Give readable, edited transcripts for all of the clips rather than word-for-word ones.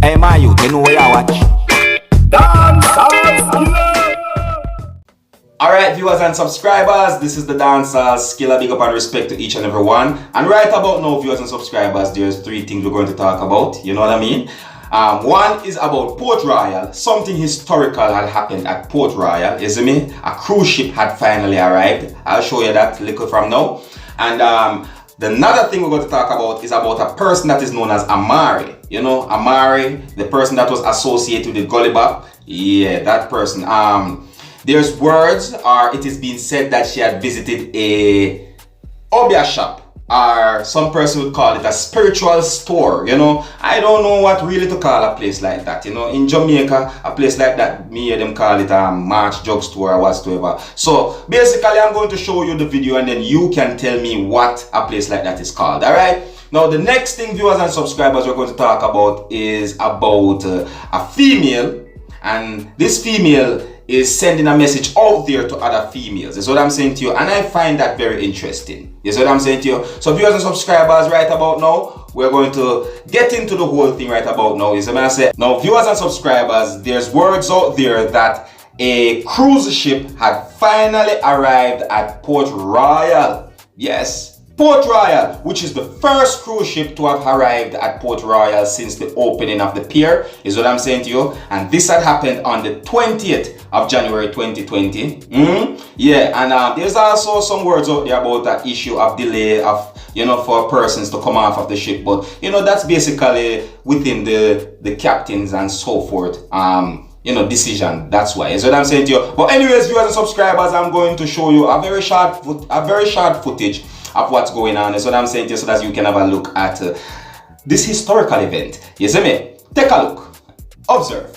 Hey, my youth, you know where you watch? Alright, viewers and subscribers, this is the Dancehall Skilla. Big up and respect to each and every one. And right about now, viewers and subscribers, there's three things we're going to talk about. You know what I mean? One is about Port Royal. Something historical had happened at Port Royal, you see me? A cruise ship had finally arrived. I'll show you that little from now. And the another thing we're going to talk about is about a person that is known as Amari. You know, Amari, the person that was associated with Gully Bop. Yeah, that person. There's words, or it is being said that she had visited a obia shop, or some person would call it a spiritual store. You know, I don't know what really to call a place like that. You know, in Jamaica, a place like that, me and them call it a March Drug Store or whatsoever. So basically, I'm going to show you the video, and then you can tell me what a place like that is called. All right. Now, the next thing, viewers and subscribers, we're going to talk about is about a female, and this female is sending a message out there to other females. That's what I'm saying to you, and I find that very interesting. You see what I'm saying to you? So viewers and subscribers, right about now, we're going to get into the whole thing right about now. You see what I say? Now, viewers and subscribers, there's words out there that a cruise ship had finally arrived at Port Royal. Yes, Port Royal, which is the first cruise ship to have arrived at Port Royal since the opening of the pier, is what I'm saying to you. And this had happened on the 20th of January 2020. Yeah, and there's also some words out there about that issue of delay of, you know, for persons to come off of the ship. But, you know, that's basically within the captains and so forth. You know, decision. That's why. Is what I'm saying to you. But anyways, viewers and subscribers, I'm going to show you a very short footage of what's going on. Is what I'm saying to you, so that you can have a look at this historical event. You see me? Take a look. Observe.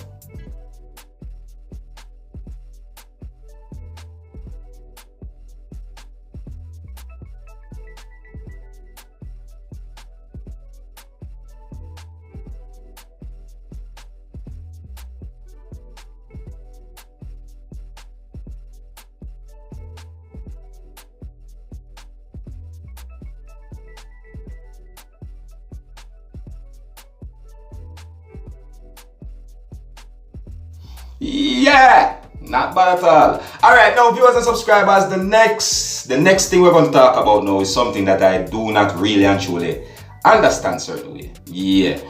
Yeah, not bad at all. Alright, now viewers and subscribers, the next thing we're going to talk about now is something that I do not really and truly understand certainly. Yeah.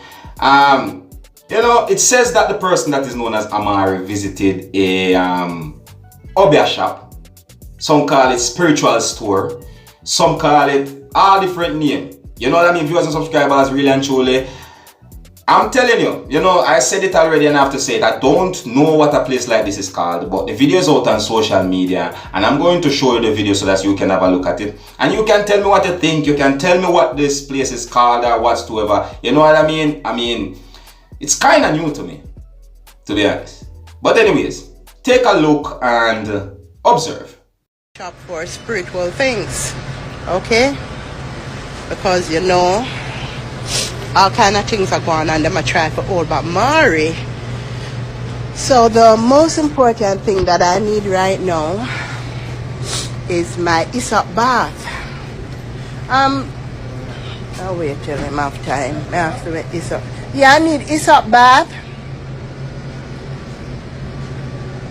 You know, it says that the person that is known as Amari visited a obia shop. Some call it spiritual store. Some call it all different names. You know what I mean, viewers and subscribers, really and truly. I'm telling you, you know, I said it already and I have to say it. I don't know what a place like this is called, but the video is out on social media and I'm going to show you the video so that you can have a look at it. And you can tell me what you think. You can tell me what this place is called or whatsoever. You know what I mean? I mean, it's kind of new to me, to be honest. But anyways, take a look and observe. Shop for spiritual things, okay? Because, you know, all kind of things are going on. Them I try to hold back Amari. So the most important thing that I need right now is my Isop bath. I'll wait till I'm have time. I have to make Isop. Yeah, I need Isop bath.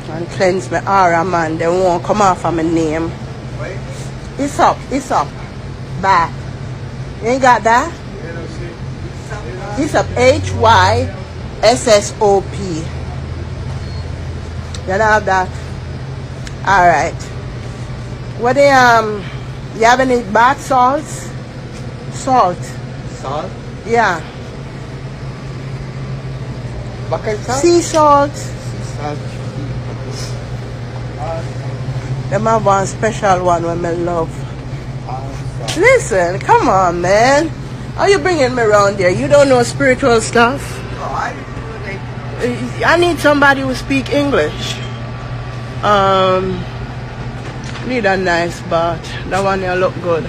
And cleanse my aura, man. They won't come off of my name. Isop bath. You ain't got that? Isop, Hyssop. You don't have that? Alright. What do you have any bath salts? Salt. Salt? Yeah. What kind of salt? Sea salt. Sea salt. Them have one special one when I love. Listen, come on, man. How you bringing me around there? You don't know spiritual stuff? Oh, I didn't know that. I need somebody who speak English. Need a nice bath. That one here look good.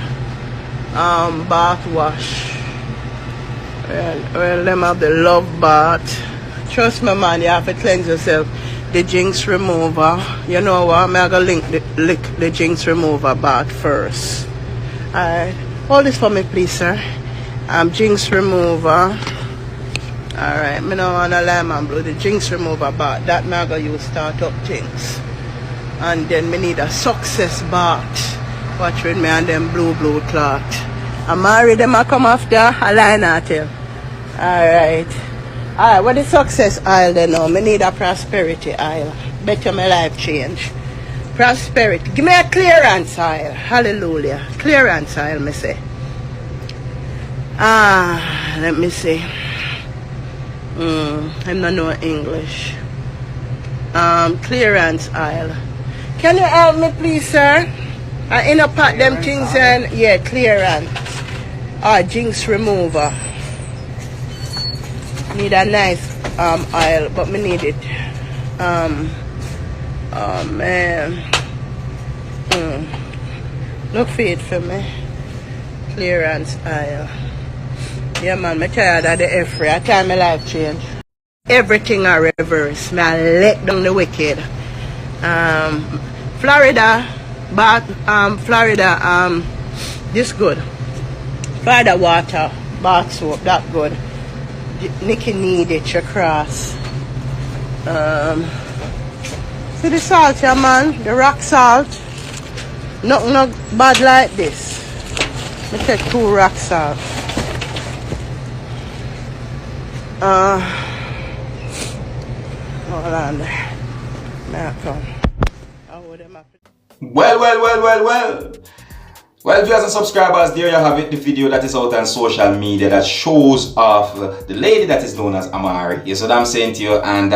Bath wash. Well, them have the love bath. Trust me, man, you have to cleanse yourself. The jinx remover. You know what? I'm going to lick the jinx remover bath first. Alright. Hold this for me, please, sir. Jinx remover. Alright, me no wanna lie man, blow the jinx remover bath. That me I go use start up things. And then me need a success bath. Watch with me and them blue cloth. Amari them a come after a line at you. Alright. Alright, what the success aisle then now? Me need a prosperity aisle. Better my life change. Prosperity. Give me a clearance aisle. Hallelujah. Clearance aisle, me say. Let me see. I don't know English. Clearance aisle. Can you help me please, sir? I pack them things and yeah, clearance. Jinx remover. Need a nice aisle, but me need it. Oh man. Look for it for me. Clearance aisle. Yeah man, me tired of the F-ray. I tell my life change. Everything I reverse. Me I let down the wicked. Florida, this good. Florida water, bath soap, that good. Nikki need it, your cross. See the salt here man, the rock salt. Nothing not bad like this. Me take 2 rock salt. Hold on there. Now come. Well, viewers and subscribers, there you have it, the video that is out on social media that shows off the lady that is known as Amari. You see what I'm saying to you? And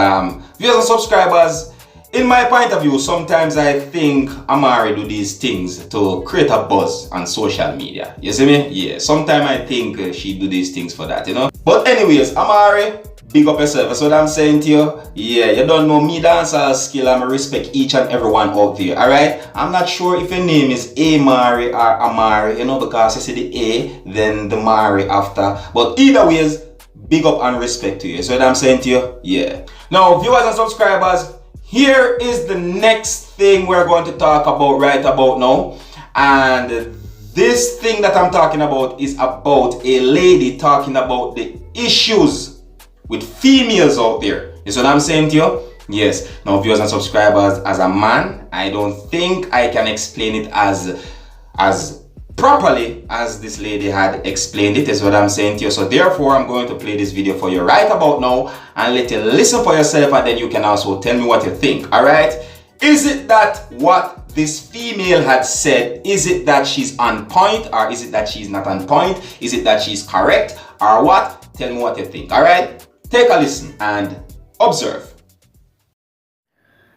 viewers and subscribers, in my point of view, sometimes I think Amari do these things to create a buzz on social media. You see me? Yeah, sometimes I think she do these things for that, you know? But anyways, Amari, big up yourself. That's what I'm saying to you. Yeah, you don't know me, Dancehall Skilla. I respect each and everyone out there. Alright? I'm not sure if your name is Amari or Amari, you know, because you see the A, then the Mari after. But either ways, big up and respect to you. That's what I'm saying to you. Yeah. Now, viewers and subscribers, here is the next thing we're going to talk about right about now. And this thing that I'm talking about is about a lady talking about the issues with females out there. Is what I'm saying to you? Yes. Now, viewers and subscribers, as a man, I don't think I can explain it as properly as this lady had explained it. Is what I'm saying to you. So therefore, I'm going to play this video for you right about now and let you listen for yourself, and then you can also tell me what you think. All right? Is it that what this female had said, is it that she's on point, or is it that she's not on point? Is it that she's correct, or what? Tell me what you think. All right? Take a listen and observe.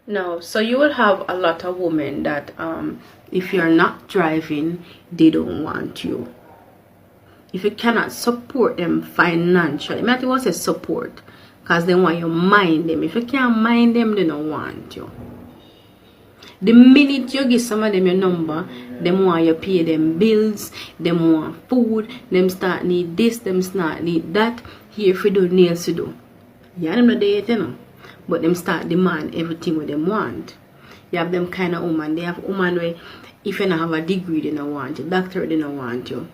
No, so you will have a lot of women that if you're not driving, they don't want you. If you cannot support them financially, I might want to say support, because they want you to mind them. If you can't mind them, they don't want you. The minute you give some of them your number, them want you pay them bills, them want food, them start need this, them start need that. Here if you do nails to do. Yeah, them not there, you know. But them start demand everything what them want. You have them kind of woman. They have woman where if you don't have a degree, they don't want you. Doctor, they don't want you.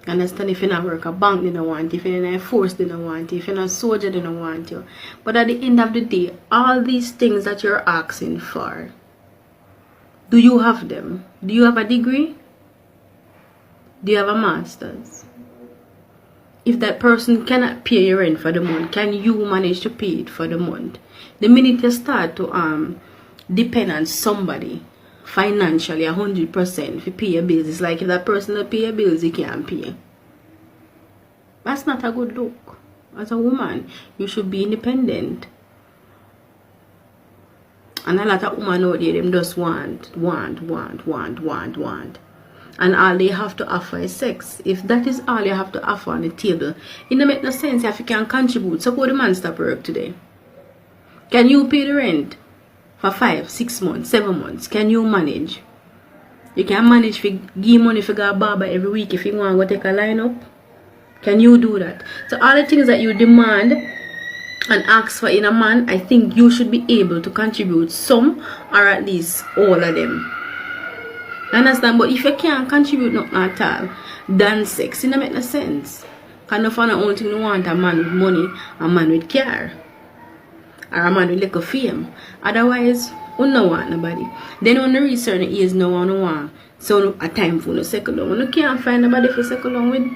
Understand? If you don't work a bank, they don't want you. If you're in a force, they don't want you. If you're not a soldier, they don't want you. But at the end of the day, all these things that you're asking for, do you have them? Do you have a degree? Do you have a master's? If that person cannot pay your rent for the month, can you manage to pay it for the month? The minute you start to depend on somebody financially 100% to pay your bills, it's like if that person don't pay your bills, he can't pay. That's not a good look. As a woman, you should be independent. And a lot of women out there, them just want. And all they have to offer is sex. If that is all you have to offer on the table, it don't make no sense if you can contribute. Suppose the man stop work today. Can you pay the rent for 5, 6 months, 7 months? Can you manage? You can manage to give money for a barber every week if you want to go take a line up. Can you do that? So all the things that you demand and ask for in a man, I think you should be able to contribute some or at least all of them. Understand? But if you can't contribute nothing at all, then sex, it don't make no sense. Cause no for the only thing you want a man with money, a man with car, or a man with little fame. Otherwise, you don't want nobody. Then when you reach certain age, no one want. So a time for you settle down. You can't find nobody for settle down with.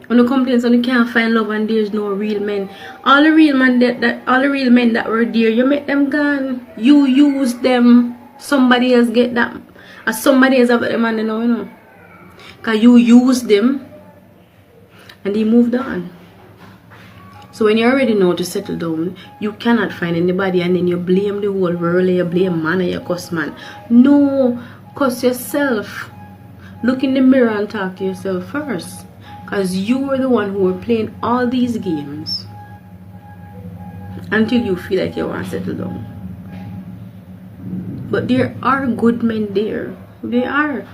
When you complain, so you can't find love and there's no real men. All the real men that were there, you make them gone. You use them. Somebody else get that. Or somebody else have them and you know. Cause you use them and they moved on. So when you already know to settle down, you cannot find anybody and then you blame the whole world, you blame man or you cuss man. No, cuss yourself. Look in the mirror and talk to yourself first. Because you were the one who were playing all these games until you feel like you want to settle down. But there are good men there. They are.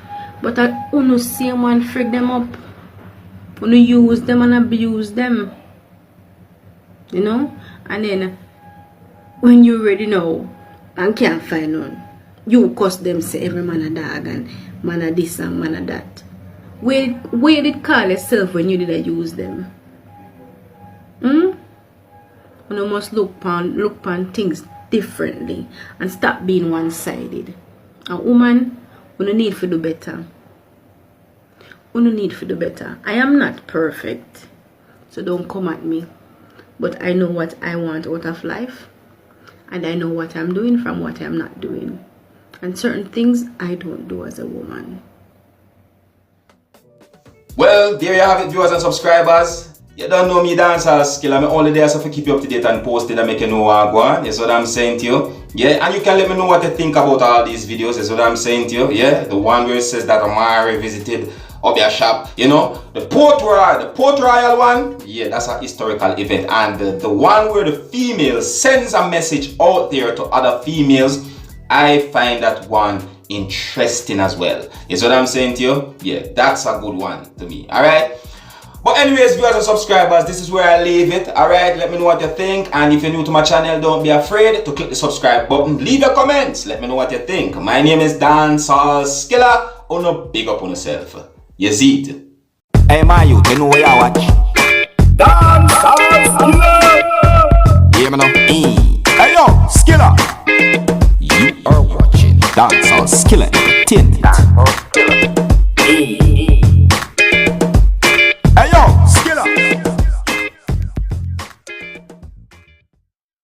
But I only see someone freak them up. Only use them and abuse them. You know? And then when you already know and can't find none, you cuss them, say every man a dog and man a this and man a that. Where did call yourself when you did use them? You must look upon things differently and stop being one-sided. A woman, you need to do better. You need to do better. I am not perfect, so don't come at me. But I know what I want out of life, and I know what I'm doing from what I'm not doing. And certain things I don't do as a woman. Well, there you have it, viewers and subscribers. You don't know me, Dancehall Skilla. I'm only there so to keep you up to date and post it and make you know what I go on. That's what I'm saying to you. Yeah, and you can let me know what you think about all these videos. That's what I'm saying to you. Yeah, the one where it says that Amari visited Obia shop. You know, the Port Royal one. Yeah, that's a historical event. And the one where the female sends a message out there to other females, I find that one interesting as well. Is what I'm saying to you? Yeah, that's a good one to me. Alright? But anyways, viewers and subscribers, this is where I leave it. Alright, let me know what you think. And if you're new to my channel, don't be afraid to click the subscribe button. Leave your comments. Let me know what you think. My name is Dancehall Skilla. Uno big up on yourself. You see it? Hey, my youth, you know where I watch? Dancehall Skilla! Yeah, man. Hey, yo, Skilla! You are watching Dancehall Skilla Entertainment.